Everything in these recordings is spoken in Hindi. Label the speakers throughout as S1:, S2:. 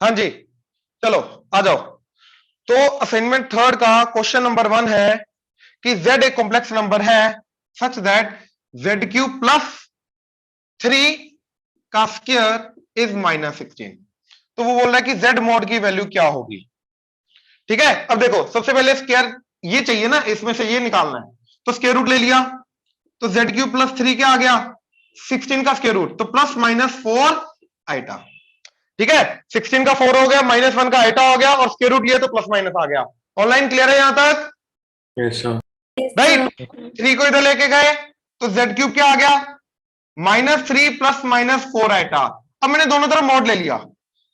S1: हाँ जी, चलो आ जाओ। तो असाइनमेंट थर्ड का क्वेश्चन नंबर 1 है कि z एक कॉम्प्लेक्स नंबर है सच दैट z³ प्लस 3 का स्क्वायर इज -16। तो वो बोल रहा है कि z मॉड की वैल्यू क्या होगी। ठीक है, अब देखो सबसे पहले स्क्वायर ये चाहिए ना, इसमें से ये निकालना है, तो स्क्वायर रूट ले लिया, तो z³ प्लस 3 क्या आ गया 16 का स्क्वायर रूट, तो प्लस माइनस 4 आइटा। ठीक है, 16 का 4 हो गया, -1 का आइटा हो गया, और स्क्वायर रूट लिया तो प्लस माइनस आ गया। ऑनलाइन क्लियर है यहां तक?
S2: Yes sir.
S1: राइट, 3 को इधर लेके गए तो z³ क्या आ गया -3 प्लस -4 आइटा। अब मैंने दोनों तरफ मॉड ले लिया,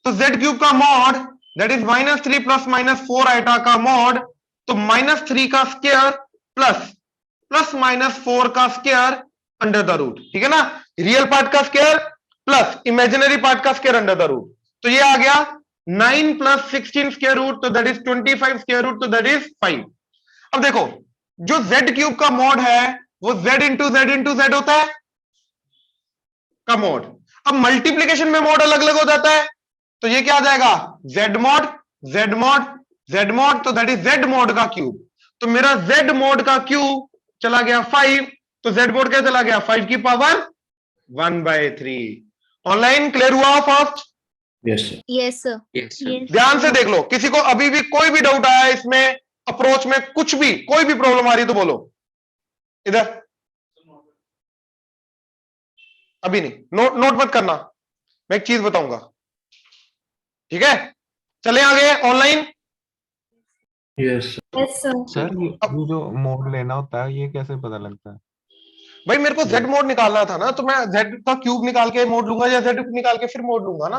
S1: तो z³ का mod that is -3 plus -4 iota का मॉड, तो -3 का स्क्वायर प्लस -4 का स्क्वायर अंडर द रूट। ठीक है ना, रियल पार्ट का स्क्वायर प्लस इमेजिनरी पार्ट का स्क्वायर अंडर द रूट। तो ये आ गया 9 प्लस 16 स्क्वायर रूट, तो दैट इज 25 स्क्वायर रूट, तो दैट इज 5। अब देखो जो z³ का मॉड है वो z इंटू z होता है का मॉड। अब मल्टीप्लीकेशन में मॉड अलग अलग हो जाता है, तो ये क्या आ जाएगा z mod z mod z mod, तो दैट इज z मॉड का क्यूब। तो मेरा z मॉड का क्यूब चला गया 5, तो z मॉड क्या चला गया 5 की पावर 1/3। ऑनलाइन क्लियर हुआ first?
S2: Yes sir.
S3: Yes sir.
S1: ध्यान से देख लो, किसी को अभी भी कोई भी डाउट आया इसमें, अप्रोच में कुछ भी कोई भी प्रॉब्लम आ रही तो बोलो इधर। अभी नहीं, नोट मत करना, मैं एक चीज बताऊंगा। ठीक है, चले आगे ऑनलाइन।
S2: यस
S4: सर ये जो मोड लेना होता है ये कैसे पता लगता है?
S1: भाई मेरे को z मोड निकालना था ना, तो मैं z का क्यूब निकाल के मोड लूंगा या z निकाल के फिर मोड लूंगा ना।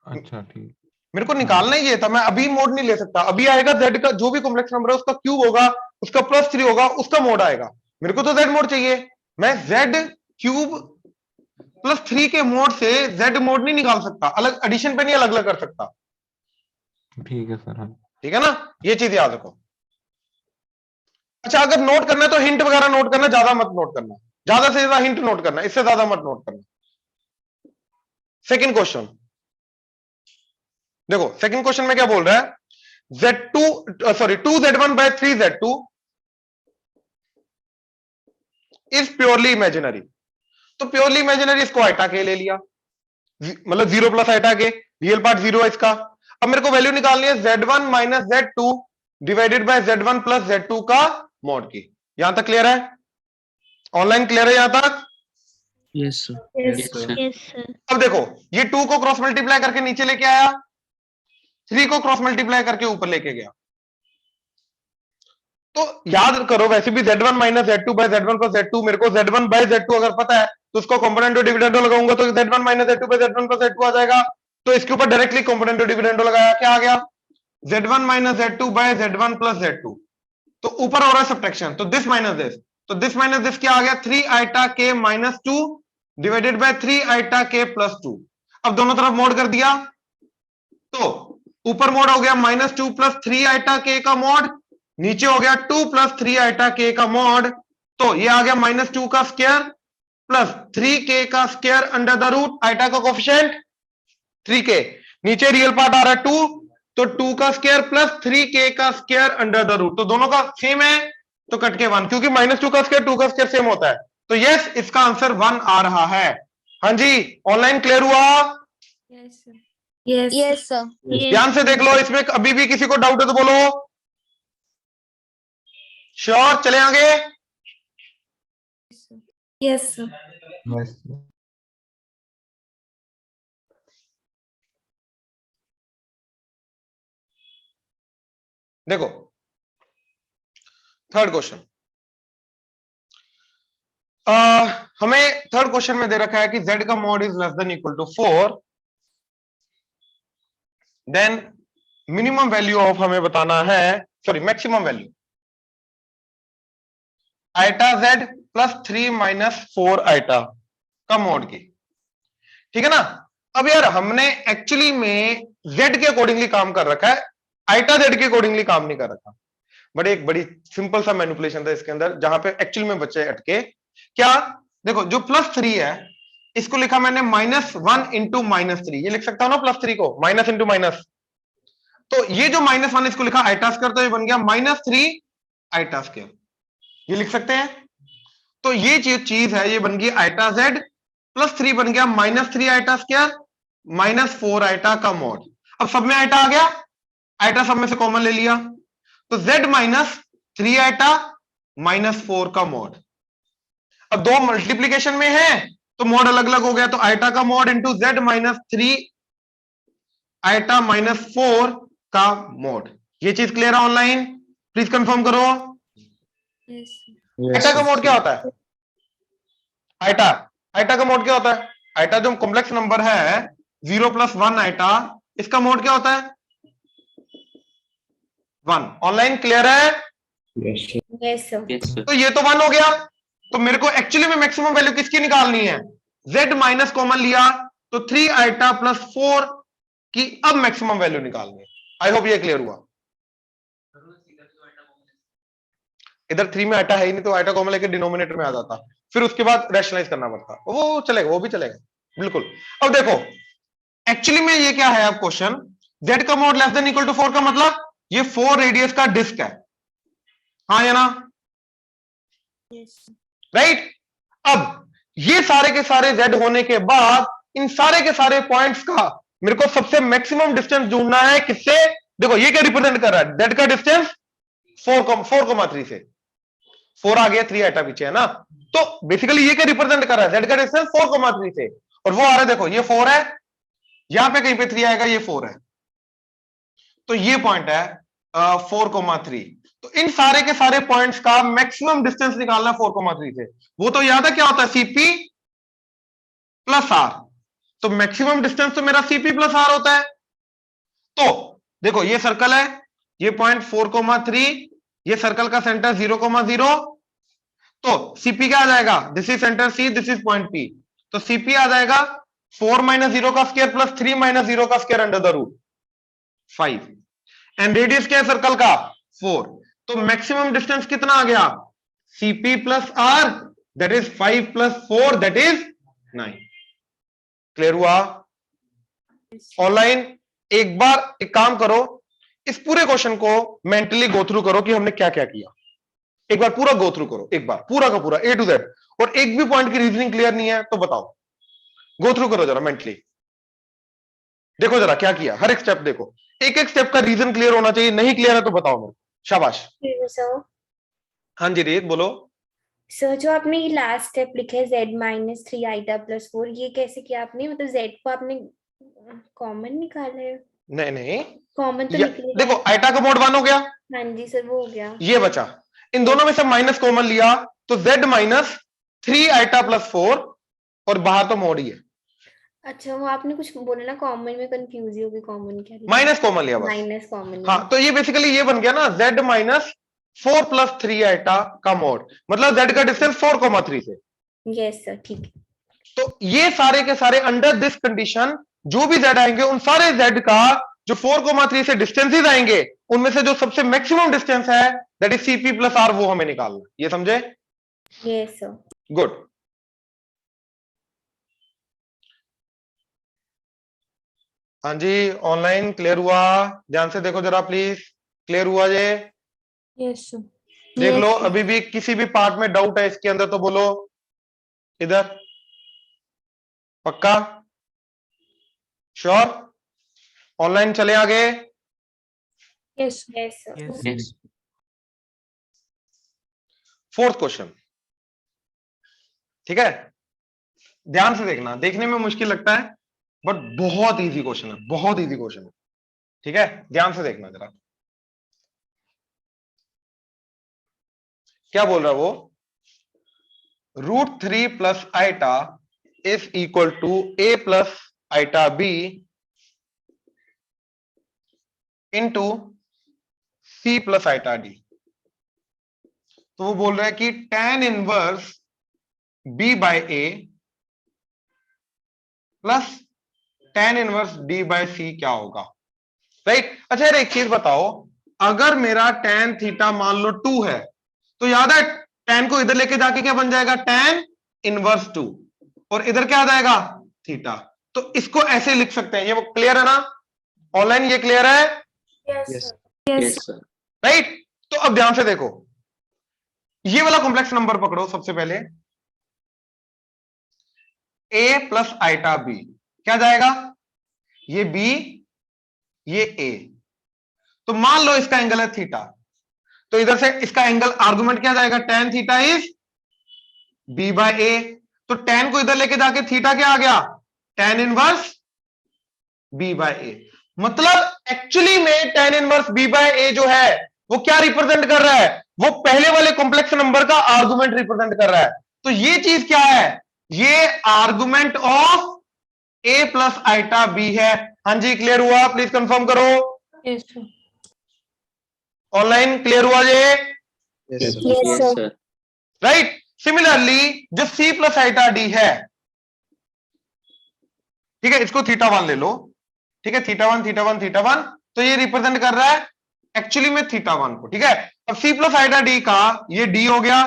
S4: अच्छा ठीक।
S1: मेरे को निकालना ही ये था, मैं अभी मोड नहीं ले सकता। अभी आएगा z का जो भी कॉम्प्लेक्स नंबर है उसका क्यूब होगा, उसका +3 होगा, उसका मोड आएगा। मेरे को तो z मोड चाहिए, मैं z³ +3 के मोड से z मोड नहीं निकाल सकता, अलग एडिशन पे नहीं अलग अलग कर सकता।
S4: ठीक है सर। हाँ
S1: ठीक है ना, ये चीज याद रखो। अच्छा, अगर नोट करना है तो हिंट वगैरह नोट करना, ज्यादा मत नोट करना, ज्यादा से ज्यादा हिंट नोट करना, इससे ज्यादा मत नोट करना। सेकंड क्वेश्चन देखो, सेकंड क्वेश्चन में क्या बोल रहा है,2z1/3z2 इज प्योरली इमेजिनरी। तो प्योरली इमेजिनरी इसको आइटा के ले लिया, मतलब 0 प्लस आइटा के, रियल पार्ट 0 है इसका। अब मेरे को वैल्यू निकालनी है z1 - z2 divided by z1 + z2 का मॉड की। यहां तक क्लियर है? ऑनलाइन क्लियर है यहां तक?
S2: Yes sir.
S3: यस
S1: अब देखो ये 2 को क्रॉस मल्टीप्लाई करके नीचे लेके आया, 3 को क्रॉस मल्टीप्लाई करके ऊपर लेके गया। तो याद करो, वैसे भी z1 - z2/z1 + z2, मेरे को z1/z2 अगर पता है तो उसको कंपोनेंट और डिविडेंडो लगाऊंगा, तो z1 - z2/z1 + z2 आ जाएगा। तो इसके ऊपर डायरेक्टली कंपोनेंट और डिविडेंडो लगाया, क्या आ गया z1 - z2/z1 + z2। तो ऊपर हो रहा है सब्ट्रैक्शन, तो दिस माइनस दिस, तो दिस माइनस दिस क्या आ गया 3 iota k -2 divided by 3 iota k +2। अब दोनों तरफ मोड कर दिया, तो ऊपर मोड हो गया -2 + 3 आइटा k का मोड, नीचे हो गया 2 + 3 आइटा k का मोड। तो ये आ गया -2 का स्क्वायर प्लस 3k का square under the root, iota का कोफिशिएंट 3k, नीचे रियल पार्ट आ रहा है 2, तो 2 का स्क्वायर प्लस 3k का स्क्वायर अंडर द रूट। तो दोनों का सेम है, तो कट के 1, क्योंकि -2 का स्क्वायर 2 का स्क्वायर सेम होता है। तो यस, इसका आंसर 1 आ रहा है। हाँ जी, ऑनलाइन क्लियर हुआ?
S3: Yes sir.
S1: ध्यान से देख लो, इसमें अभी भी किसी को डाउट है तो बोलो। श्योर, चले आगे।
S3: यस
S4: बस
S1: देखो थर्ड क्वेश्चन, हमें थर्ड क्वेश्चन में दे रखा है कि z का mod is less than equal to 4, then minimum value of हमें बताना है, sorry maximum value iota z +3 - 4 iota का मॉड की। ठीक है ना। अब यार हमने एक्चुअली में z के अकॉर्डिंगली काम कर रखा है, आइटा z के अकॉर्डिंगली काम नहीं कर रखा। बड़े एक बड़ी सिंपल सा मैनिपुलेशन था इसके अंदर, जहां पे एक्चुअल में बच्चे अटके। क्या, देखो जो +3 है इसको लिखा मैंने -1 इंटू -3, ये लिख सकता हूं ना +3 को, माइनस इंटू माइनस। तो ये जो -1 इसको लिखा आइटा स्क्वायर, तो ये बन गया -3 आइटा स्क्वायर, ये लिख सकते हैं। तो ये चीज है, ये बन गई आइटा z +3 बन गया -3 आइटा स्क्वायर -4 आइटा का मॉड। अब सब में आइटा आ गया, आइटा सब में से कॉमन ले लिया, तो z -3 आइटा -4 का मॉड। अब दो मल्टीप्लीकेशन में है तो मॉड अलग अलग हो गया, तो आइटा का मॉड इंटू z -3 आइटा -4 का मॉड। ये चीज क्लियर है ऑनलाइन? प्लीज कंफर्म करो।
S3: Yes.
S1: आइटा का मोड क्या होता है? आइटा का मोड क्या होता है? आइटा जो कॉम्प्लेक्स नंबर है 0 + 1 आइटा, इसका मोड क्या होता है? 1। ऑनलाइन क्लियर है?
S2: Yes, sir.
S3: Yes, sir.
S2: Yes, sir.
S1: तो ये तो 1 हो गया, तो मेरे को एक्चुअली में मैक्सिमम वैल्यू किसकी निकालनी है? z माइनस कॉमन लिया तो 3 आइटा +4 की अब मैक्सिमम वैल्यू निकालनी है। आई होप ये क्लियर हुआ। इधर 3 में आइटा है ही नहीं, तो आइटा कॉमन लेके डिनोमिनेटर में आ जाता, फिर उसके बाद रैशनलाइज करना पड़ता, वो चलेगा, वो भी चलेगा बिल्कुल। अब देखो एक्चुअली में ये क्या है, अब क्वेश्चन z का mod less than equal to 4 का मतलब ये 4 रेडियस का डिस्क है, हाँ या ना?
S3: Yes.
S1: राइट। अब ये सारे के सारे z होने के बाद इन सारे के सारे पॉइंट्स का मेरे को सबसे मैक्सिमम डिस्टेंस ढूंढना है, किससे? देखो ये क्या रिप्रेजेंट कर रहा है, z का डिस्टेंस 4,3 से, 4 आ गया, 3 आइटा पीछे है ना, तो बेसिकली ये क्या रिप्रेजेंट कर रहा है, z का डिस्टेंस 4,3 से, और वो आ रहा है देखो ये 4 है, यहां पे कहीं पे 3 आएगा, ये 4 है, तो ये पॉइंट है 4,3। तो इन सारे के सारे पॉइंट्स का मैक्सिमम डिस्टेंस निकालना 4,3 से। वो तो याद है क्या होता है, CP + R, तो मैक्सिमम डिस्टेंस तो मेरा CP + R होता है। तो देखो ये सर्कल है, ये पॉइंट 4,3, ये सर्कल का सेंटर 0,0, तो CP क्या आ जाएगा, this is centre C, this is point P, तो CP आ जाएगा 4 - 0 का स्क्वायर + 3 - 0 का square under the root 5, and radius क्या है सर्कल का 4, तो मैक्सिमम डिस्टेंस कितना आ गया, CP + R, that is 5 + 4 that is 9। Clear हुआ ऑनलाइन? एक बार एक काम करो, इस पूरे क्वेश्चन को मेंटली गो थ्रू करो कि हमने क्या क्या किया, एक बार पूरा गो थ्रू करो, एक बार पूरा का पूरा A to Z, और एक भी पॉइंट की रीजनिंग क्लियर नहीं है तो बताओ, गो थ्रू करो जरा मेंटली, देखो जरा क्या किया, हर एक स्टेप देखो, एक एक स्टेप का रीजन क्लियर होना चाहिए, नहीं क्लियर है तो बताओ मेरे, शाबाश।
S3: सर
S1: हाँ जी रीत बोलो।
S3: सर जो आपने ये लास्ट स्टेप लिखा है z -3 आइटा +4, ये कैसे किया आपने? मतलब z को आपने कॉमन निकाला है?
S1: नहीं नहीं,
S3: कॉमन तो निकलेगा।
S1: देखो आइटा का मोड 1 हो गया,
S3: हाँ जी सर वो हो गया,
S1: ये बचा, इन दोनों में से माइनस कॉमन लिया तो z -3 आइटा +4, और बाहर तो मोड ही है।
S3: अच्छा वो आपने कुछ बोला ना, कॉमन में कंफ्यूज हो गई, कॉमन क्या लिखा?
S1: माइनस कॉमन लिया बस,
S3: माइनस कॉमन।
S1: हाँ, तो ये बेसिकली ये बन गया ना z -4 + 3 आइटा का मोड, मतलब z का डिस्टेंस 4,3 से।
S3: यस सर ठीक है।
S1: तो ये सारे के सारे अंडर दिस कंडीशन जो भी z आएंगे उन सारे z का जो 4,3 से डिस्टेंसेस आएंगे उनमें से जो सबसे मैक्सिमम डिस्टेंस है दैट इज CP + R, वो हमें निकालना, ये समझे?
S3: Yes sir.
S1: गुड। हाँ जी ऑनलाइन क्लियर हुआ? ध्यान से देखो जरा प्लीज, क्लियर हुआ ये?
S3: Yes sir.
S1: देख लो, अभी भी किसी भी पार्ट में डाउट है इसके अंदर तो बोलो, इधर पक्का श्योर? ऑनलाइन चले आगे।
S3: Yes yes sir.
S2: Yes.
S1: 4th question, ठीक है, ध्यान से देखना, देखने में मुश्किल लगता है बट बहुत इजी क्वेश्चन है, बहुत इजी क्वेश्चन है, ठीक है, ध्यान से देखना जरा। क्या बोल रहा है वो, √3 + iota is equal to A + iota B into C + iota D। तो वो बोल रहा है कि tan inverse B/A plus tan inverse D/C क्या होगा, राइट? अच्छा यार एक चीज बताओ, अगर मेरा tan थीटा मान लो 2 है, तो याद है tan को इधर लेके जाके क्या बन जाएगा, tan इनवर्स 2, और इधर क्या आ जाएगा थीटा। तो इसको ऐसे लिख सकते हैं, ये वो क्लियर है ना ऑनलाइन, ये क्लियर है
S2: Yes. Yes, sir.
S1: राइट। तो अब ध्यान से देखो, ये वाला कॉम्प्लेक्स नंबर पकड़ो सबसे पहले, a प्लस आइटा b क्या जाएगा, ये b ये a, तो मान लो इसका एंगल है थीटा, तो इधर से इसका एंगल आर्गुमेंट क्या जाएगा, tan theta is b by a, तो tan को इधर लेके जाके थीटा क्या आ गया, tan inverse b by a। मतलब एक्चुअली में tan inverse b by a जो है वो क्या रिप्रेजेंट कर रहा है, वो पहले वाले कॉम्प्लेक्स नंबर का आर्गुमेंट रिप्रेजेंट कर रहा है। तो ये चीज क्या है, ये argument of a plus iota b है। हाँ जी क्लियर हुआ, प्लीज कंफर्म करो
S3: यस सर।
S1: ऑनलाइन, क्लियर हुआ ये
S2: Yes, sir.
S3: Yes,
S2: Yes,
S3: sir.
S2: sir.
S1: Right. Similarly जो c प्लस आइटा d है, ठीक है, इसको थीटा वन ले लो, ठीक है, theta one theta one theta one, तो ये रिप्रेजेंट कर रहा है एक्चुअली में थीटा वन को, ठीक है। अब c प्लस आइटा d का ये d हो गया,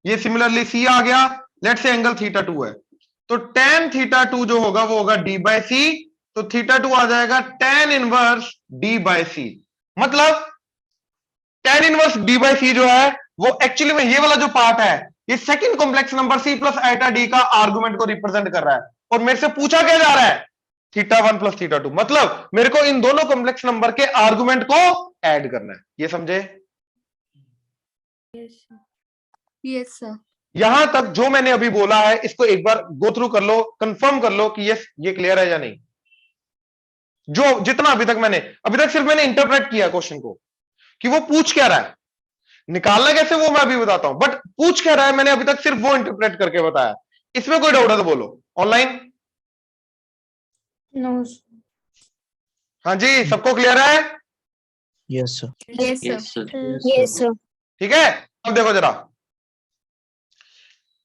S1: ये सिमिलरली c आ गया, लेट से एंगल थीटा टू है, तो tan थीटा टू जो होगा वो होगा d बाय सी, तो थीटा टू आ जाएगा tan इनवर्स d बाय सी। मतलब tan इनवर्स d बाय सी जो है वो एक्चुअली में ये वाला जो पार्ट है, ये second complex number c plus iota d का आर्गुमेंट को रिप्रेजेंट कर रहा है, और मेरे से पूछा क्या जा रहा है, theta one plus theta two, मतलब मेरे को इन दोनों कॉम्प्लेक्स नंबर के आर्गुमेंट को ऐड करना है, ये समझे।
S3: Yes sir.
S1: यहां तक जो मैंने अभी बोला है इसको एक बार गो थ्रू कर लो, कंफर्म कर लो कि ये क्लियर है या नहीं। जो जितना अभी तक सिर्फ मैंने इंटरप्रेट किया क्वेश्चन को कि वो पूछ क्या रहा है, निकालना कैसे वो मैं अभी बताता हूं, बट पूछ क्या रहा है मैंने अभी तक सिर्फ वो इंटरप्रेट करके बताया। इसमें कोई डाउट है तो बोलो ऑनलाइन।
S3: नो।
S1: हाँ जी सबको क्लियर है,
S2: Yes, sir.
S3: Yes
S2: Yes, sir.
S3: Yes sir.
S1: ठीक है। अब देखो जरा,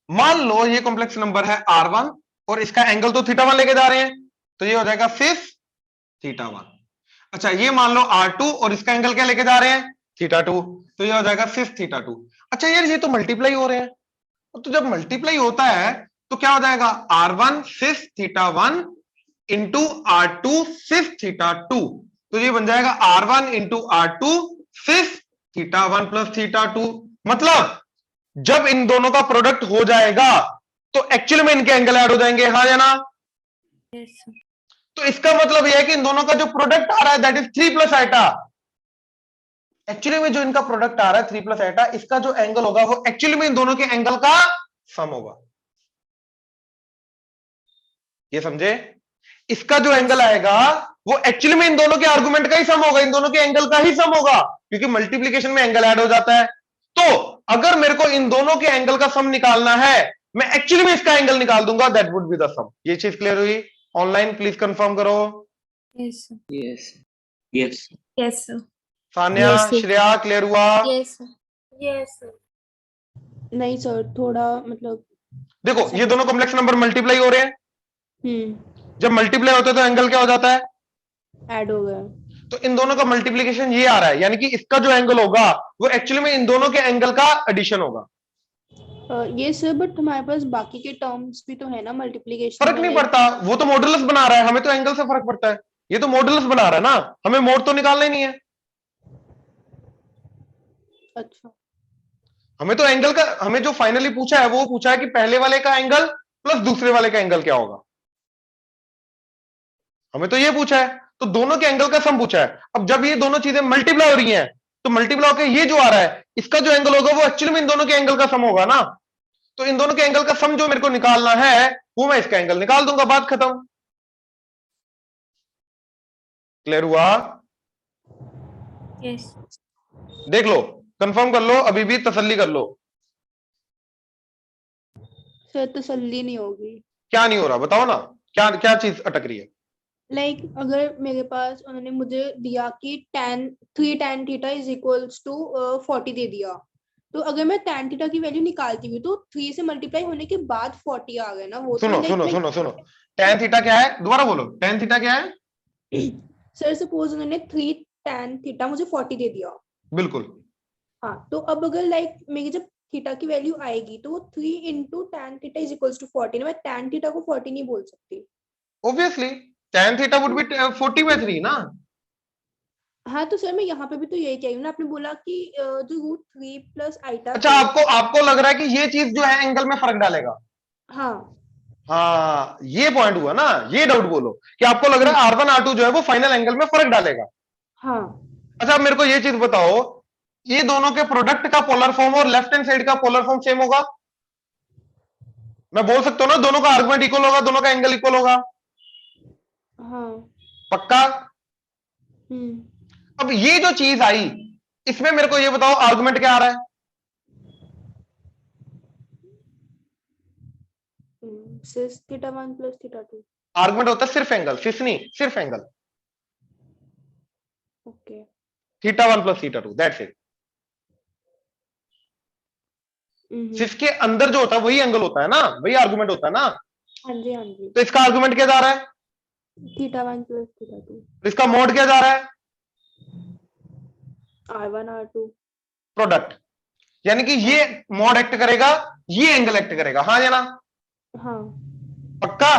S1: मान लो ये कॉम्प्लेक्स नंबर है R1 और इसका एंगल तो थीटा वन लेके जा रहे हैं, तो ये हो जाएगा सिस थीटा वन। अच्छा ये मान लो R2 और इसका एंगल क्या लेके जा रहे हैं, थीटा टू, तो ये हो जाएगा सिस थीटा टू। अच्छा यार ये तो मल्टीप्लाई हो रहे हैं, तो जब मल्टीप्लाई होता है तो क्या हो जाएगा, R1 cis theta one into R2 cis theta two, तो ये बन जाएगा R1 into R2 cis theta one plus theta two. मतलब जब इन दोनों का प्रोडक्ट हो जाएगा तो एक्चुअली में इनके एंगल ऐड हो जाएंगे, हाँ या ना।
S3: Yes sir.
S1: तो इसका मतलब यह है कि इन दोनों का जो प्रोडक्ट आ रहा है that is 3 plus iota. Actually में जो इनका प्रोडक्ट आ रहा है 3 प्लस आइटा, इसका जो एंगल होगा वो एक्चुअली में इन दोनों के एंगल का सम होगा, ये समझे। इसका जो एंगल आएगा वो एक्चुअली में इन दोनों के आर्गुमेंट का ही सम होगा, इन दोनों के एंगल का ही सम होगा, क्योंकि मल्टीप्लीकेशन में एंगल ऐड हो जाता है। तो अगर मेरे को इन दोनों के एंगल का सम निकालना है, मैं एक्चुअली में इसका एंगल निकाल दूंगा, that would be the sum. ये चीज क्लियर हुई ऑनलाइन, प्लीज कंफर्म करो।
S3: Yes sir.
S2: Yes. Yes.
S3: Yes sir.
S1: Sanya
S3: Yes, sir.
S1: Shreya clear हुआ।
S3: Yes sir. Yes sir.
S5: नहीं सर, थोड़ा मतलब
S1: देखो ये दोनों कॉम्प्लेक्स नंबर मल्टीप्लाई हो रहे हैं, जब मल्टीप्लाई होता है तो एंगल क्या हो जाता है,
S5: ऐड हो गया।
S1: तो इन दोनों का मल्टीप्लीकेशन ये आ रहा है, यानी कि इसका जो एंगल होगा वो एक्चुअली में इन दोनों के एंगल का एडिशन होगा।
S5: ये सर बट हमारे पास बाकी के टर्म्स भी तो है ना मल्टीप्लिकेशन
S1: फर्क नहीं पड़ता, वो तो मॉडुलस बना रहा है, हमें तो एंगल से फर्क पड़ता है। ये तो मॉडुलस बना रहा है ना, हमें मोड तो निकालना ही नहीं है,
S5: अच्छा
S1: हमें तो एंगल का, हमें जो फाइनली पूछा है वो पूछा है कि पहले वाले का एंगल प्लस दूसरे वाले का एंगल क्या होगा, हमें तो ये पूछा है, तो दोनों के एंगल का सम पूछा है। अब जब ये दोनों चीजें मल्टीप्लाई हो रही हैं तो मल्टीप्लाई होकर ये जो आ रहा है इसका जो एंगल होगा वो एक्चुअली में इन दोनों के एंगल का सम होगा ना, तो इन दोनों के एंगल का सम जो मेरे को निकालना है वो मैं इसका एंगल निकाल दूंगा, बात खत्म। क्लियर हुआ।
S3: यस।
S1: देख लो, कंफर्म कर लो, अभी भी तसल्ली कर लो।
S5: सर तसल्ली नहीं होगी।
S1: क्या नहीं हो रहा बताओ ना, क्या क्या चीज अटक रही है।
S5: लाइक अगर मेरे पास उन्होंने मुझे दिया कि three tan theta is equals to 40 दे दिया, तो अगर मैं tan थीटा की वैल्यू निकालती हूँ तो 3 से मल्टीप्लाई होने के बाद 40 आ गया ना, वो
S1: सुनो
S5: तो
S1: सुनो सुनो सुनो, tan थीटा क्या है, दोबारा बोलो, tan थीटा क्या है।
S5: सर सपोज उन्होंने 3 tan थीटा मुझे 40 दे दिया,
S1: बिल्कुल।
S5: हाँ तो अब अगर लाइक मेरी जब थीटा की वैल्यू आएगी तो वो 3 into tan theta is equals to 40 मैं tan थीटा को 40 नहीं बोल सकती।
S1: Obviously tan theta would be 40/3 ना।
S5: हाँ तो सर मैं यहाँ पे भी तो यही कह रही हूँ ना, आपने बोला कि जो रूट 3 प्लस आइटा
S1: अच्छा, आपको लग रहा है कि ये चीज जो है एंगल में फर्क डालेगा।
S5: हाँ
S1: हाँ, ये पॉइंट हुआ ना, ये डाउट बोलो कि आपको लग रहा है R1 R2 जो है वो फाइनल एंगल में फर्क डालेगा।
S5: हाँ
S1: अच्छा, अब मेरे को ये चीज बताओ, ये दोनों के प्रोडक्ट का पोलर फॉर्म और लेफ्ट हैंड साइड का पोलर फॉर्म सेम होगा? मैं बोल सकता हूं ना दोनों का आर्गुमेंट इक्वल होगा, दोनों का एंगल इक्वल होगा?
S5: हाँ
S1: पक्का? अब ये जो चीज आई, इसमें मेरे को ये बताओ आर्गुमेंट क्या आ रहा है?
S5: Cis theta 1 plus theta 2।
S1: Argument होता है सिर्फ एंगल, सिस नहीं, सिर्फ angle.
S5: Okay
S1: θ1 plus θ2, that's it. Cis के अंदर जो होता है वही एंगल होता है ना, वही आर्गुमेंट होता है ना।
S5: हाँ जी हाँ जी।
S1: तो इसका आर्गुमेंट क्या जा रहा है?
S5: Theta 1 plus theta 2।
S1: तो इसका मोड क्या जा रहा है?
S5: R1 R2।
S1: प्रोडक्ट। यानी कि ये मोड एक्ट करेगा, ये एंगल एक्ट करेगा, हाँ या ना?
S5: हाँ
S1: पक्का?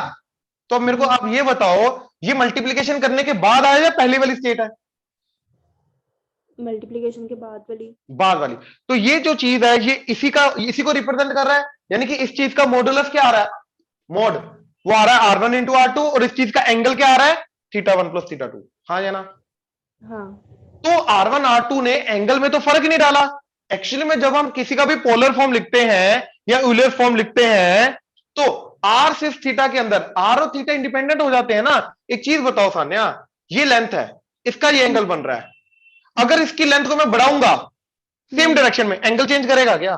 S1: तो अब मेरे को आप ये बताओ, ये मल्टीप्लीकेशन करने के बाद आया या पहली वाली स्टेट है?
S5: मल्टीप्लिकेशन के बाद वाली।
S1: बाद वाली। तो ये जो चीज है ये इसी को रिप्रेजेंट कर रहा है, यानी कि इस चीज का मॉडुलस क्या आ रहा है? मोड। वो आ रहा है R1 इंटू R2, और इस चीज का एंगल क्या आ रहा है? θ1 प्लस θ2, हाँ या ना?
S5: हाँ
S1: तो R1 R2 ने एंगल में तो फर्क नहीं डाला। एक्चुअली में जब हम किसी का भी पोलर फॉर्म लिखते हैं या यूलर फॉर्म लिखते हैं तो R सिर्फ थीटा के अंदर, R और थीटा इंडिपेंडेंट हो जाते हैं ना। एक चीज बताओ सान्या, ये लेंथ है, इसका ये एंगल बन रहा है, अगर इसकी लेंथ को मैं बढ़ाऊंगा सेम डायरेक्शन में, एंगल चेंज करेगा क्या?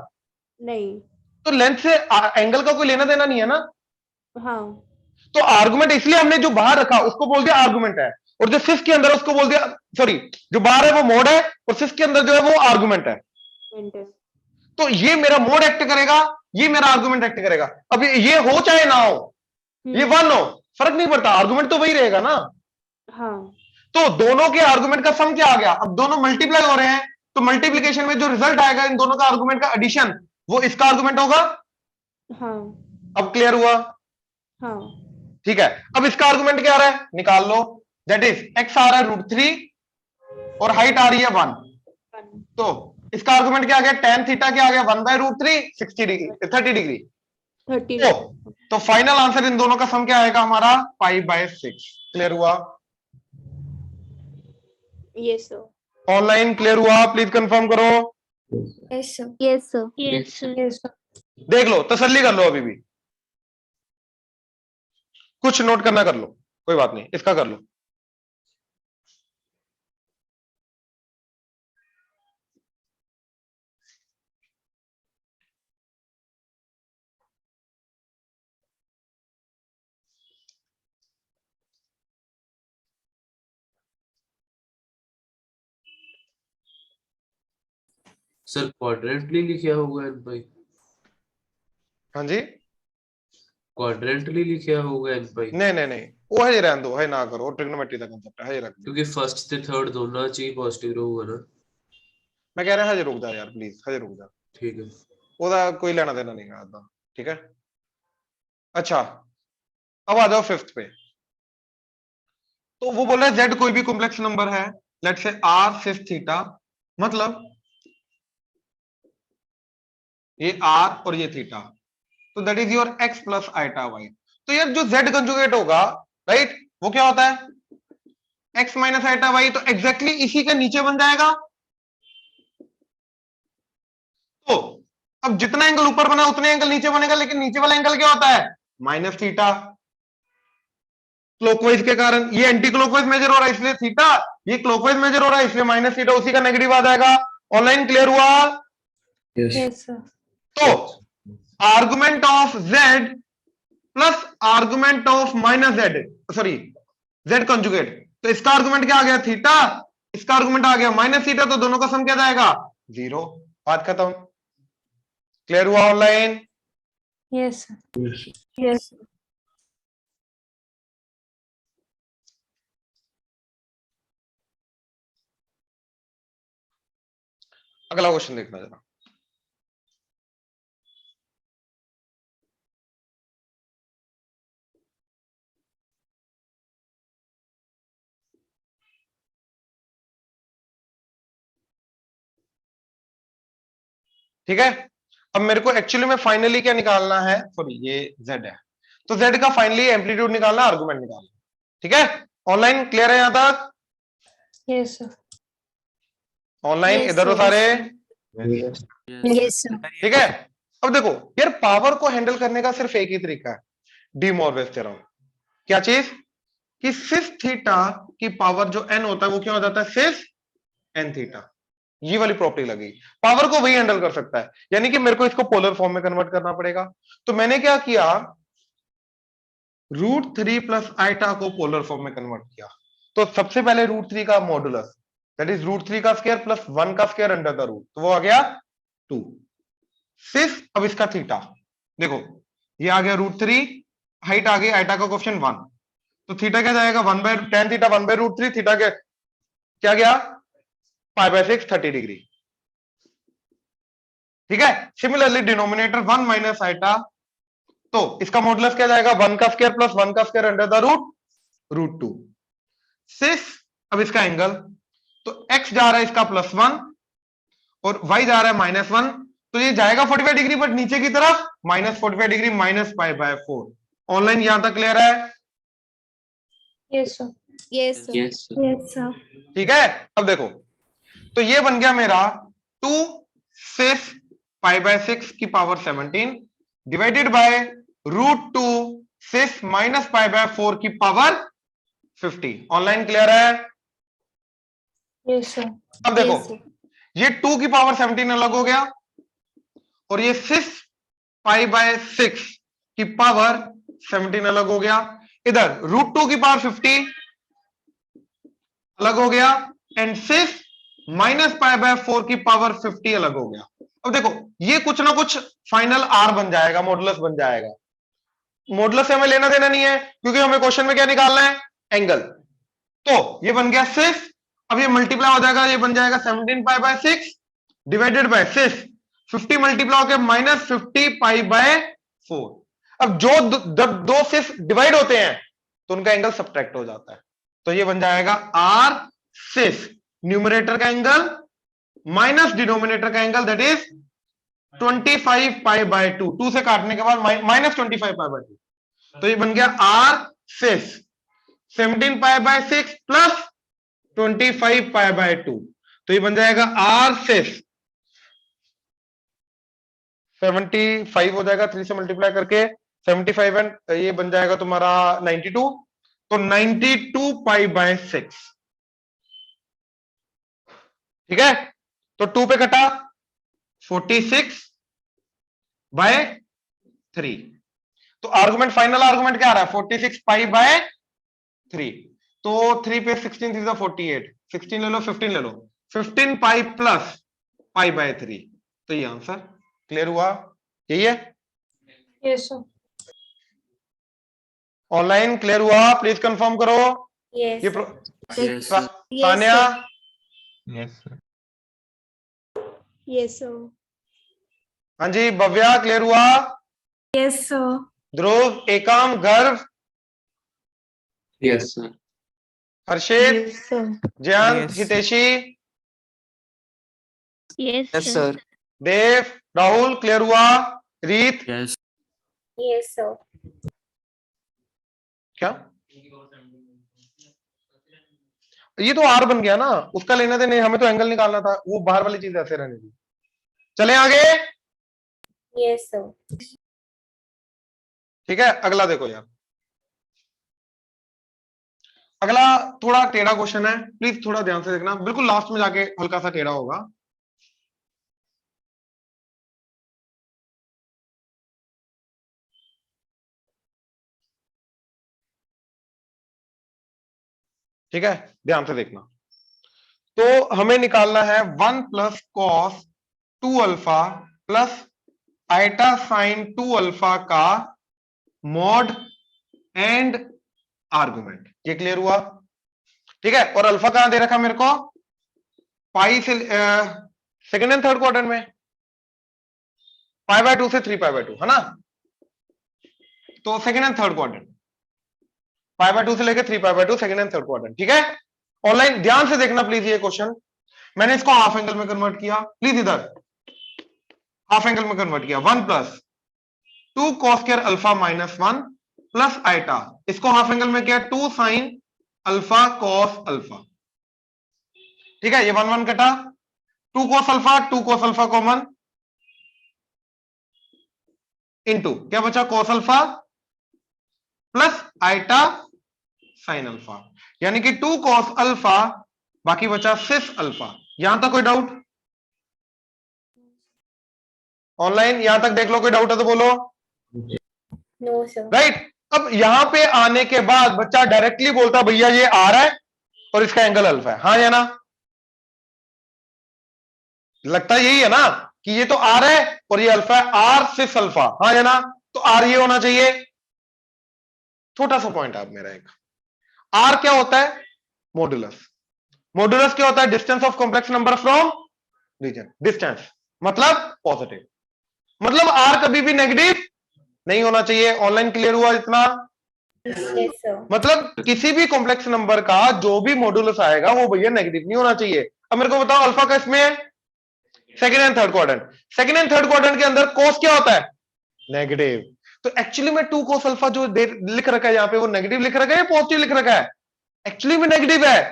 S5: नहीं।
S1: तो लेंथ से एंगल का कोई लेना देना नहीं है ना।
S5: हाँ
S1: तो आर्गुमेंट इसलिए हमने जो बाहर रखा उसको बोल दिया आर्गुमेंट है, और जो सिस के अंदर है उसको बोल दिया, सॉरी, जो बाहर है वो मोड है और सिस के अंदर जो है वो आर्गुमेंट है। तो ये मेरा मोड एक्ट करेगा, ये मेरा आर्गुमेंट एक्ट करेगा। अब ये हो चाहे ना हो, ये वन हो, फर्क नहीं पड़ता, आर्गुमेंट तो वही रहेगा ना।
S5: हाँ
S1: तो दोनों के आर्गुमेंट का सम क्या आ गया? अब दोनों मल्टीप्लाई हो रहे हैं, तो मल्टीप्लीकेशन में जो रिजल्ट आएगा इन दोनों का आर्गुमेंट का एडिशन, वो इसका आर्गुमेंट होगा।
S5: हाँ
S1: अब क्लियर हुआ?
S5: हाँ
S1: ठीक है, अब इसका आर्गुमेंट क्या आ रहा है निकाल लो, दैट इज एक्स आ रहा है √3 और हाइट आ रही है 1। तो इसका आर्गुमेंट क्या आ गया? tan थीटा क्या आ गया? 1/√3, 60 डिग्री, 30 डिग्री।
S5: 30।
S1: तो फाइनल आंसर इन दोनों का सम क्या आएगा हमारा? 5/6। क्लियर हुआ?
S5: Yes sir.
S1: ऑनलाइन क्लियर हुआ? प्लीज कंफर्म करो।
S3: Yes sir.
S6: Yes sir.
S3: Yes sir.
S1: देख लो, तसल्ली कर लो, अभी भी कुछ नोट करना कर लो, कोई बात नहीं, इसका कर लो।
S2: सर क्वाड्रेंटली लिखा होगा एन भाई,
S1: हाँ जी,
S2: क्वाड्रेंटली लिखा होगा एन भाई,
S1: नहीं नहीं नहीं, वो है रहने दो, है ना करो, ट्रिग्नोमेट्री का कांसेप्ट है, रख दो।
S2: क्योंकि फर्स्ट ते थर्ड दोनों च ही पॉजिटिव रहूगा ना।
S1: मैं कह रहा है हजे रुक जा यार, प्लीज हजे रुक जा,
S2: ठीक है।
S1: ओदा कोई लेना देना नहीं है, ठीक है। अच्छा, अब आ जाओ फिफ्थ पे। तो वो बोल रहा है जेड कोई भी कॉम्प्लेक्स नंबर है, let's say r cis theta, मतलब ये आर और ये थीटा, तो that is your x plus iota y. तो यार जो जेड कंजुगेट होगा, राइट, वो क्या होता है? एक्स माइनस आइटा वाई, तो एग्जैक्टली इसी के नीचे बन जाएगा। तो अब जितना एंगल ऊपर बना उतने एंगल नीचे बनेगा, लेकिन नीचे वाला एंगल क्या होता है? Minus theta. क्लॉकवाइज के कारण ये एंटी क्लॉकवाइज मेजर हो रहा है इसलिए थीटा, ये क्लॉकवाइज मेजर हो रहा है इसलिए माइनस थीटा, उसी का नेगेटिव आ जाएगा। ऑनलाइन क्लियर हुआ?
S3: Yes sir.
S1: तो argument of Z plus argument of minus Z, sorry Z conjugate, तो इसका आर्गुमेंट क्या आ गया? थीटा, इसका आर्गुमेंट आ गया माइनस थीटा, तो दोनों का सम क्या जाएगा? 0। बात खत्म। क्लियर हुआ? ऑनलाइन?
S3: Yes sir. यस।
S1: अगला क्वेश्चन देखना जरा। ठीक है, अब मेरे को एक्चुअली में फाइनली क्या निकालना है, सॉरी ये z है, तो z का फाइनली एम्पलीट्यूड निकालना, आर्गुमेंट निकालना। ठीक है, ऑनलाइन क्लियर है यहां तक?
S3: Yes sir.
S1: ऑनलाइन
S3: Yes,
S1: इधर हो
S3: sir.
S1: सारे?
S3: Yes sir.
S1: ठीक है, अब देखो यार, पावर को हैंडल करने का सिर्फ एक ही तरीका है, डी मॉर्गन्स थ्योरम। क्या चीज? कि सिस थीटा की पावर जो n होता है वो क्या हो जाता है, सिस n थीटा। ये वाली प्रॉपर्टी लगी, पावर को वही हैंडल कर सकता है, यानी कि मेरे को इसको पोलर फॉर्म में कन्वर्ट करना पड़ेगा। तो मैंने क्या किया, √3 प्लस आइटा को पोलर फॉर्म में कन्वर्ट किया। तो सबसे पहले √3 का मॉडुलस, दैट इज √3 का स्क्वायर प्लस 1 का स्क्वायर अंडर द रूट, तो वो आ गया 2 सिस। अब इसका थीटा देखो, ये आ गया √3, हाइट आ गई आइटा का कोएफिशिएंट 1, तो थीटा क्या जाएगा, 1/tan थीटा 1/√3, थीटा क्या गया, π/6 30 डिग्री। ठीक है, सिमिलरली डिनोमिनेटर 1 माइनस आइटा, तो इसका मॉडुलस क्या जाएगा, 1 का स्क्वायर प्लस 1 का स्क्वायर अंडर द √2 सिस। अब इसका एंगल, तो x जा रहा है इसका +1 और y जा रहा है -1, तो ये जाएगा 45 डिग्री, बट नीचे की तरफ -45 डिग्री -π/4। ऑनलाइन यहां तक क्लियर है?
S3: Yes sir.
S5: Yes sir.
S2: Yes
S3: yes sir.
S1: ठीक है, अब देखो, तो ये बन गया मेरा 2 सिस π/6 की पावर 17 डिवाइडेड बाय √2 सिस -π/4 की पावर 50। ऑनलाइन क्लियर है?
S3: Yes sir.
S1: अब देखो, ये 2 की पावर 17 अलग हो गया और ये सिस π/6 की पावर 17 अलग हो गया, इधर √2 की पावर 50 अलग हो गया एंड सिस -π/4 की पावर 50 अलग हो गया। अब देखो, ये कुछ ना कुछ फाइनल आर बन जाएगा, मॉडुलस बन जाएगा। मॉडुलस से हमें लेना देना नहीं है, क्योंकि हमें क्वेश्चन में क्या निकालना है, एंगल। तो ये बन गया सिस, अब ये मल्टीप्लाई हो जाएगा, ये बन जाएगा 17π/6 डिवाइडेड बाय सिस 50 मल्टीप्लाई होकर -50π/4। अब जो दो सिस डिवाइड होते हैं तो उनका एंगल सब्ट्रैक्ट हो जाता है, तो ये बन जाएगा आर सिस, न्यूमरेटर का एंगल माइनस डिनोमिनेटर का एंगल, दैट इज 25π/2, 2 से काटने के बाद -25π/2, तो ये बन गया आर सिस 17π/6 प्लस 25π/2, तो ये बन जाएगा आर सिस 75 हो जाएगा 3 से मल्टीप्लाई करके, 75 एंड ये बन जाएगा तुम्हारा 92, तो 92π/6। ठीक है, तो 2 पे कटा 46/3, तो आर्गुमेंट, फाइनल आर्गुमेंट क्या आ रहा है, 46π/3, तो 3 पे 16 3 48, 16 ले लो 15 ले लो, 15π प्लस π/3, तो ये आंसर क्लियर हुआ, यही है?
S3: Yes sir.
S1: ऑनलाइन क्लियर हुआ? प्लीज कंफर्म करो।
S3: यस
S1: ये
S2: yes
S1: Saniya,
S4: yes sir.
S5: Yes sir.
S1: हाँ जी, भव्या क्लियर हुआ?
S3: Yes sir.
S1: Dhruv, Ekam, Garv,
S2: yes sir
S1: Harshit,
S3: sir.
S1: Jayant,
S4: Yes.
S1: Hiteshi,
S3: yes
S6: sir.
S1: Dev, Rahul clear हुआ? Reet,
S2: yes
S3: yes sir.
S1: क्या ये तो आर बन गया ना, उसका लेना देना, हमें तो एंगल निकालना था, वो बाहर वाली चीज ऐसे रहने दी। चले आगे,
S3: यस सर।
S1: ठीक है, अगला देखो यार, अगला थोड़ा टेढ़ा क्वेश्चन है, प्लीज थोड़ा ध्यान से देखना, बिल्कुल लास्ट में जाके हल्का सा टेढ़ा होगा। ठीक है, ध्यान से देखना। तो हमें निकालना है 1 plus cos 2 alpha plus iota sine 2 alpha का मॉड एंड आर्गुमेंट। ये क्लियर हुआ? ठीक है, और अल्फा कहां दे रखा मेरे को, पाई से सेकंड एंड थर्ड क्वाड्रेंट में, π/2 से 3π/2 है ना, तो सेकंड एंड थर्ड क्वाड्रेंट, π/2 से लेकर 3π/2 सेकंड एंड थर्ड क्वाड्रेंट। ठीक है, ऑनलाइन ध्यान से देखना प्लीज, ये क्वेश्चन मैंने इसको हाफ एंगल में कन्वर्ट किया, प्लीज इधर हाफ एंगल में कन्वर्ट किया, 1 plus 2 cos square alpha minus 1 plus iota, इसको हाफ एंगल में किया 2 साइन अल्फा कॉस अल्फा। ठीक है, ये 1 1 कटा, 2 cos अल्फा कॉमन, इनटू क्या बचा, cos alpha plus iota sine alpha, यानी कि 2 cos अल्फा, बाकी बचा सिस अल्फा। यहां तक कोई डाउट? ऑनलाइन यहां तक देख लो, कोई डाउट है तो बोलो।
S3: No sir.
S1: राइट, अब यहां पे आने के बाद बच्चा डायरेक्टली बोलता भैया ये आर है और इसका एंगल अल्फा है, हाँ या ना? लगता यही है ना कि ये तो आर है और ये अल्फा है, आर सिस अल्फा, हाँ या ना? तो आर ये होना चाहिए। छोटा सा पॉइंट आप मेरा एक, आर क्या होता है? मॉडुलस। मॉडुलस क्या होता है? Distance of complex number from region. Distance मतलब पॉजिटिव, मतलब आर कभी भी नेगेटिव नहीं होना चाहिए। ऑनलाइन क्लियर हुआ इतना?
S3: Yes sir.
S1: मतलब किसी भी कॉम्प्लेक्स नंबर का जो भी मॉडुलस आएगा वो भैया नेगेटिव नहीं होना चाहिए। अब मेरे को बताओ अल्फा का इसमें है second and third quadrant, second and third quadrant के अंदर कोस क्या होता है? नेगेटिव। तो एक्चुअली में 2 cos अल्फा जो लिख रखा है यहां पे, वो नेगेटिव लिख रखा है या पॉजिटिव लिख रखा है? एक्चुअली में नेगेटिव है,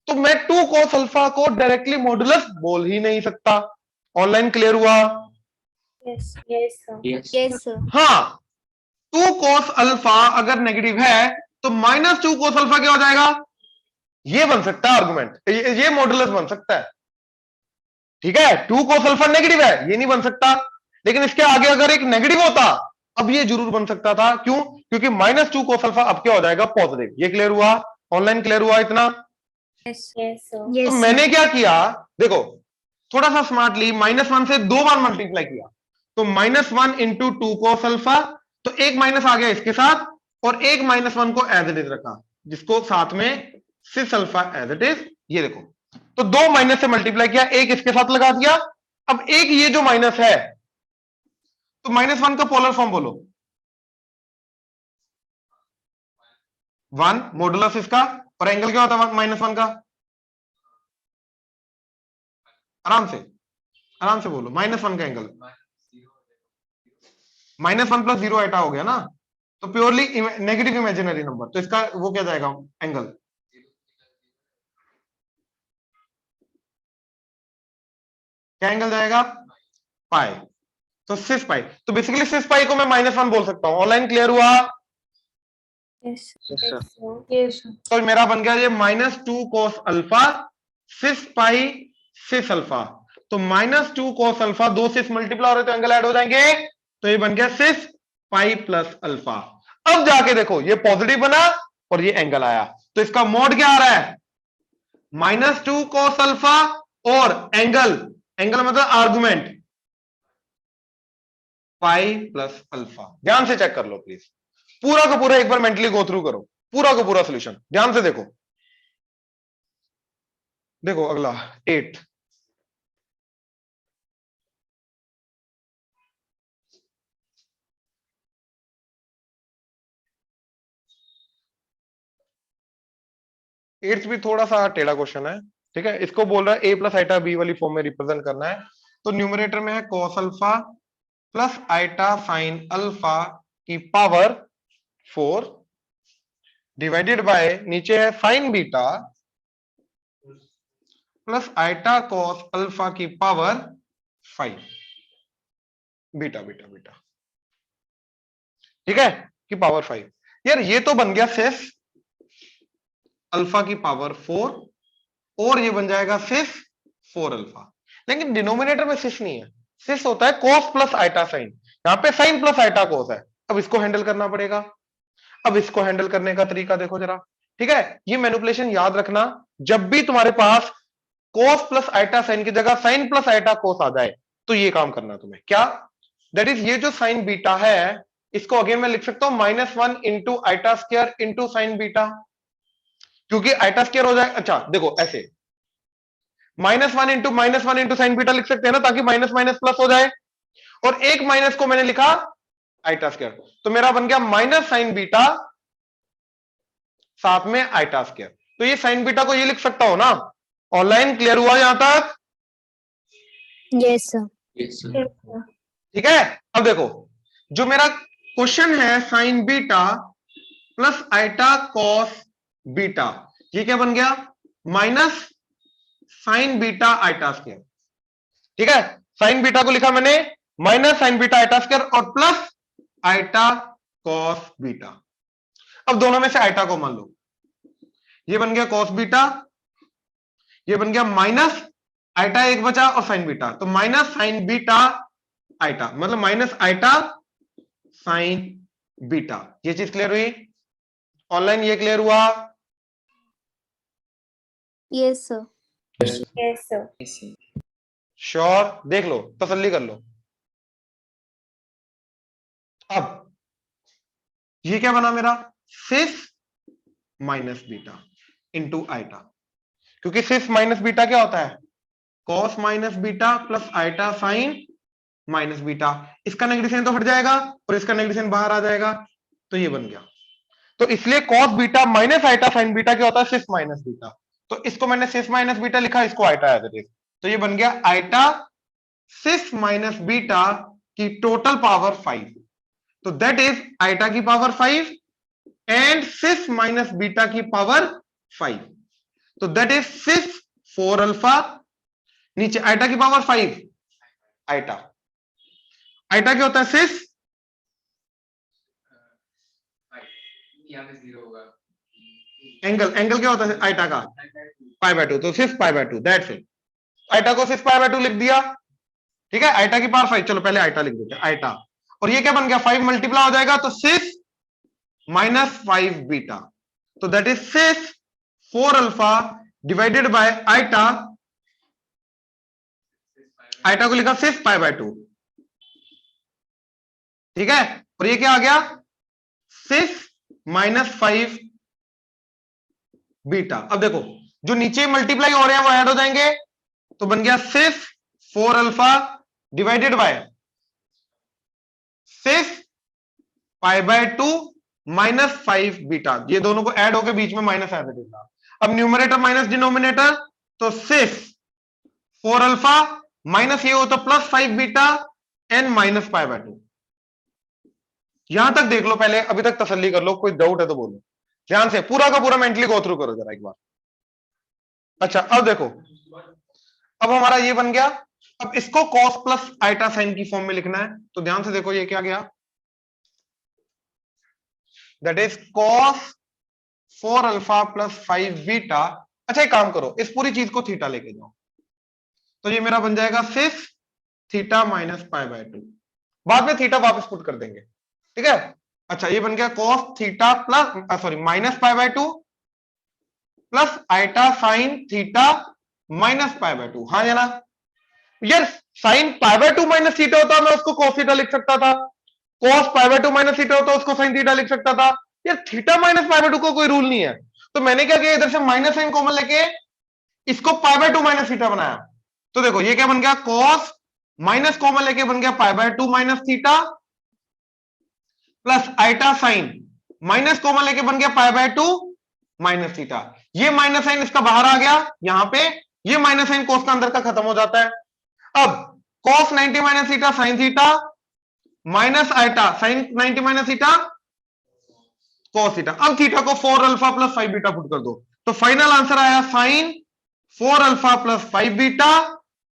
S1: तो मैं 2 cos अल्फा को डायरेक्टली मॉडुलस बोल ही नहीं सकता। ऑनलाइन क्लियर हुआ?
S3: Yes yes sir.
S2: Yes
S5: sir.
S1: हाँ, 2 cos अल्फा अगर नेगेटिव है तो माइनस 2 cos अल्फा क्या हो जाएगा? ये बन सकता है आर्गुमेंट, ये मॉडुलस बन सकता है। ठीक है, 2 cos अल्फा नेगेटिव है, ये नहीं बन सकता, लेकिन इसके आगे अगर एक नेगेटिव होता अब ये जरूर बन सकता था। क्यों? क्योंकि माइनस 2 cos अल्फा अब क्या हो जाएगा? पॉजिटिव। ये क्लियर हुआ? ऑनलाइन क्लियर हुआ इतना?
S3: Yes sir.
S1: तो मैंने क्या किया, देखो थोड़ा सा स्मार्टली -1 से 2 बार मल्टीप्लाई किया, तो -1 इंटू 2 cos अल्फा, तो एक माइनस आ गया इसके साथ और एक -1 को एज इट इज रखा, जिसको साथ में सिस अल्फा एज इट इज। ये देखो, तो 2 माइनस से मल्टीप्लाई किया, एक इसके साथ लगा दिया। अब एक ये जो माइनस है, तो -1 का पोलर फॉर्म बोलो। 1 मॉडुलस इसका, और एंगल क्या होता है -1 का? आराम से बोलो, -1 का एंगल -1 प्लस 0 आइटा हो गया ना, तो प्योरली नेगेटिव इमेजिनरी नंबर, तो इसका वो क्या जाएगा एंगल? क्या एंगल जाएगा? पाई। तो सिस पाई, तो बेसिकली सिस पाई को मैं -1 बोल सकता हूं। ऑनलाइन क्लियर हुआ?
S3: Yes
S2: sir.
S5: यस
S1: तो मेरा बन गया ये -2 cos अल्फा सिस पाई सिस अल्फा, तो -2 cos अल्फा, 2 सिस मल्टीप्लाई हो रहे तो एंगल ऐड हो जाएंगे, तो ये बन गया सिस पाई प्लस अल्फा। अब जाके देखो ये पॉजिटिव बना और ये एंगल आया, तो इसका मोड क्या आ रहा है? -2 cos अल्फा और एंगल, एंगल मतलब आर्गुमेंट पाई प्लस अल्फा। ध्यान से चेक कर लो प्लीज, पूरा का पूरा एक बार मेंटली गो थ्रू करो, पूरा का पूरा सॉल्यूशन ध्यान से देखो। देखो अगला 8, एट्थ भी थोड़ा सा टेढ़ा क्वेश्चन है। ठीक है, इसको बोल रहा है a प्लस आइटा बी वाली फॉर्म में रिप्रेजेंट करना है, तो न्यूमरेटर में है cos alpha plus iota sine alpha की पावर 4 डिवाइडेड बाय नीचे है sine beta plus iota cos alpha की पावर 5 बीटा बीटा बीटा। ठीक है, की पावर 5। यार ये तो बन गया सिस अल्फा की पावर 4 और ये बन जाएगा सिस 4 अल्फा, लेकिन डिनोमिनेटर में सिस नहीं है, सिस होता है cos प्लस आइटा साइन, यहां पे साइन प्लस आइटा cos है। अब इसको हैंडल करना पड़ेगा। अब इसको हैंडल करने का तरीका देखो जरा। ठीक है, ये मैनिपुलेशन याद रखना, जब भी तुम्हारे पास cos प्लस आइटा साइन की जगह साइन प्लस आइटा cos आ जाए तो ये काम करना तुम्हें। क्या? दैट इज ये जो साइन बीटा है इसको अगेन मैं लिख सकता हूं -1 into iota square into sine beta, क्योंकि आइटा स्क्वायर हो जाए। अच्छा देखो ऐसे -1 इंटू साइन बीटा लिख सकते हैं ना, ताकि माइनस माइनस प्लस हो जाए, और एक माइनस को मैंने लिखा आइटा स्क्वायर, तो मेरा बन गया माइनस साइन बीटा साथ में आइटा स्क्वायर। तो ये साइन बीटा को ये लिख सकता हूं ना। ऑनलाइन क्लियर हुआ यहां तक?
S3: Yes sir.
S2: Yes sir.
S1: ठीक है। अब देखो जो मेरा क्वेश्चन है sine beta plus iota cos beta, ये क्या बन गया minus sine beta iota square. ठीक है, साइन बीटा को लिखा मैंने minus sine beta iota square और प्लस आइटा कॉस बीटा। अब दोनों में से आइटा को मान लो, ये बन गया कॉस बीटा, ये बन गया माइनस आइटा एक बचा और साइन बीटा, तो माइनस साइन बीटा आइटा मतलब माइनस आइटा साइन बीटा। ये चीज क्लियर हुई ऑनलाइन, ये क्लियर हुआ?
S3: Yes sir. Yes sir.
S1: Sure? देख लो, तसल्ली कर लो। अब ये क्या बना मेरा cis minus beta into iota, क्योंकि सिस माइनस बीटा क्या होता है cos minus beta plus iota sine minus beta. इसका नेगेटिव साइन तो हट जाएगा और इसका नेगेटिव साइन बाहर आ जाएगा, तो ये बन गया। तो इसलिए cos beta minus iota sine beta क्या होता है सिस माइनस बीटा, तो इसको मैंने सिस माइनस बीटा लिखा, इसको आइटा एज इट इज, तो ये बन गया आइटा सिस माइनस बीटा की टोटल पावर 5, तो दैट इज आइटा की power 5 and cis minus beta की पावर 5, तो दैट इज सिस 4 अल्फा, नीचे आइटा की पावर 5 आइटा, आइटा क्या होता है सिस, एंगल, एंगल क्या होता है आइटा का पाई बाय 2, तो cis pi by 2, that's it. Iota को सिस पाई बाय 2 लिख दिया। ठीक है, आइटा की पावर 5, चलो पहले आइटा लिख देते हैं आइटा, और ये क्या बन गया 5 मल्टीप्लाई हो जाएगा तो सिस माइनस 5 बीटा, तो that is cis 4 alpha divided by iota, iota को लिखा सिस पाई बाय 2। ठीक है, और ये क्या आ गया सिस माइनस 5 बीटा। अब देखो जो नीचे मल्टीप्लाई हो रहे हैं वो ऐड हो जाएंगे, तो बन गया cis 4 alpha divided by cis pi by 2 minus 5 beta, ये दोनों को ऐड होकर बीच में माइनस आ जाएगा। अब न्यूमरेटर माइनस डिनोमिनेटर, तो सिस 4 अल्फा माइनस ये हो तो plus 5 beta and minus pi by 2। यहां तक देख लो पहले, अभी तक तसल्ली कर लो, कोई डाउट है तो बोलो ध्यान से, पूरा का पूरा मेंटली गो थ्रू करो जरा एक बार। अच्छा अब देखो, अब हमारा ये बन गया, अब इसको कॉस प्लस आइटा साइन की फॉर्म में लिखना है, तो ध्यान से देखो ये क्या गया, that is cos 4 alpha plus 5 beta. अच्छा एक काम करो, इस पूरी चीज को थीटा लेके जाओ, तो ये मेरा बन जाएगा सिस थीटा माइनस पाई बाय 2, बाद में थीटा वापस पुट कर देंगे। ठीक है, अच्छा ये बन गया cos theta plus sorry minus pi by 2 plus iota sine theta minus pi by 2। हाँ या ना यार, sine pi by 2 minus theta होता मैं उसको कॉस थीटा लिख सकता था, cos pi by 2 minus theta होता उसको साइन थीटा लिख सकता था यार, थीटा माइनस पाई बाय 2 को कोई रूल नहीं है, तो मैंने क्या किया इधर से माइनस साइन कॉमन लेके इसको पाई बाय 2 माइनस थीटा बनाया। तो देखो ये क्या बन गया कॉस माइनस कॉमन लेके बन गया pi by 2 minus theta plus iota sine minus common लेके बन गया पाई बाय 2 माइनस थीटा। ये माइनस साइन इसका बाहर आ गया यहां पे, ये माइनस साइन कोस का अंदर का खत्म हो जाता है। अब cos 90 minus theta sine theta minus iota sine 90 minus theta cos theta. अब थीटा को 4 अल्फा प्लस 5 बीटा पुट कर दो, तो फाइनल आंसर आया sine 4 alpha plus 5 beta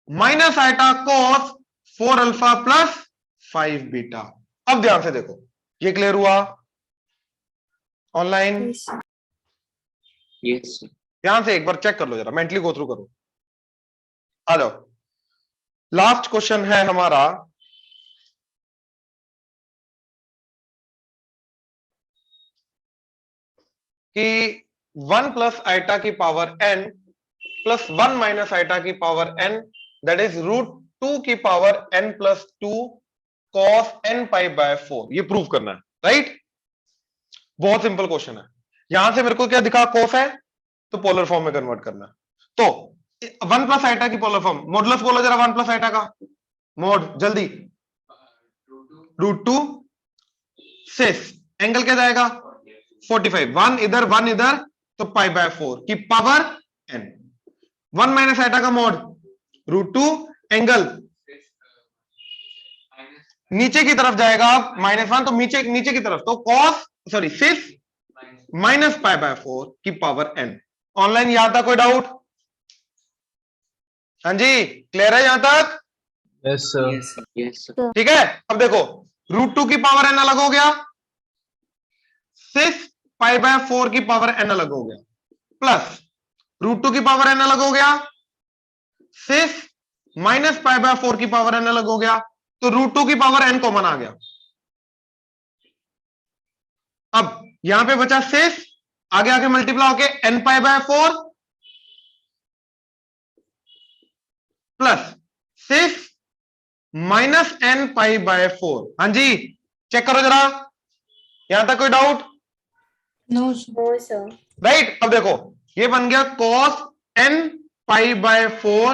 S1: minus iota cos 4 alpha plus 5 beta. अब ध्यान से देखो, ये क्लियर हुआ ऑनलाइन?
S2: यस
S1: ध्यान से एक बार चेक कर लो जरा, मेंटली गो थ्रू करो। आ जाओ, लास्ट क्वेश्चन है हमारा कि 1 प्लस आइटा की power n plus 1 minus iota की power n that is root 2 की power n plus 2 cos n pi by 4, ये प्रूव करना है, राइट? बहुत सिंपल क्वेश्चन है। यहां से मेरे को क्या दिखा कोस है, तो पोलर फॉर्म में कन्वर्ट करना है। तो 1 प्लस आइटा की पोलर फॉर्म, मॉडुलस बोलो जरा 1 प्लस आइटा का मोड जल्दी, रूट 2 सिस एंगल क्या जाएगा 45, 1 इधर तो पाई बाय 4 की पावर n। 1 माइनस आइटा का मोड रूट 2 एंगल नीचे की तरफ जाएगा -1, तो नीचे की तरफ, तो सिस -π/4 की पावर n। ऑनलाइन यहां तक कोई डाउट? हाँ जी, क्लियर है यहां तक?
S4: Yes sir.
S2: yes
S1: ठीक है। अब देखो √2 की पावर n अलग हो गया, सिस π/4 की पावर n अलग हो गया, प्लस √2 की पावर n अलग हो गया, सिस -π/4 की पावर n अलग हो गया, तो √2 की पावर n कॉमन आ गया। अब यहां पे बचा सिस, आगे आगे मल्टीप्लाई होके nπ/4 प्लस सिस -nπ/4। हाँ जी, चेक करो जरा, यहां तक कोई doubt?
S5: No
S3: no sir.
S1: Right. अब देखो ये बन गया cos nπ/4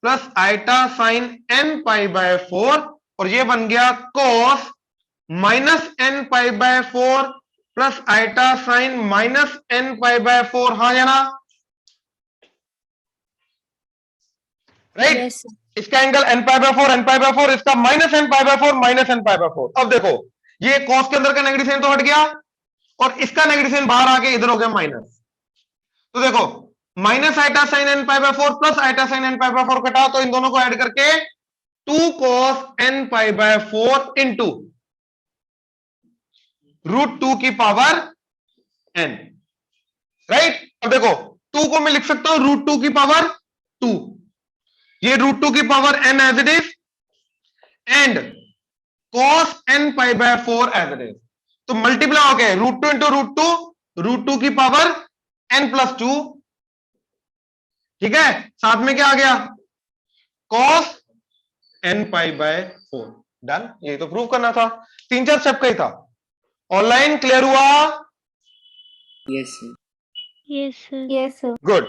S1: plus iota sine nπ/4, और ये बन गया cos -nπ/4 plus iota sine -nπ/4। हाँ या ना? राइट।
S5: यस
S1: इसका एंगल nπ/4, इसका -nπ/4, -nπ/4। अब देखो ये cos के अंदर का नेगेटिव साइन तो हट गया, और इसका नेगेटिव साइन बाहर आके इधर हो गया माइनस। तो देखो minus iota sine nπ/4 plus iota sine nπ/4 कटा, तो इन दोनों को ऐड करके 2 cos nπ/4 इंटू √2 की पावर n। राइट। अब देखो 2 को मैं लिख सकता हूं √2 की पावर 2, ये √2 की power n as it is, and cos nπ/4 as it is. तो मल्टीप्लाई हो गए √2 इंटू √2 की पावर n+2। ठीक है, साथ में क्या आ गया? cos nπ/4। डन। ये तो प्रूव करना था, 3-4 स्टेप का ही था। ऑनलाइन क्लियर हुआ?
S2: yes
S3: yes sir.
S1: गुड।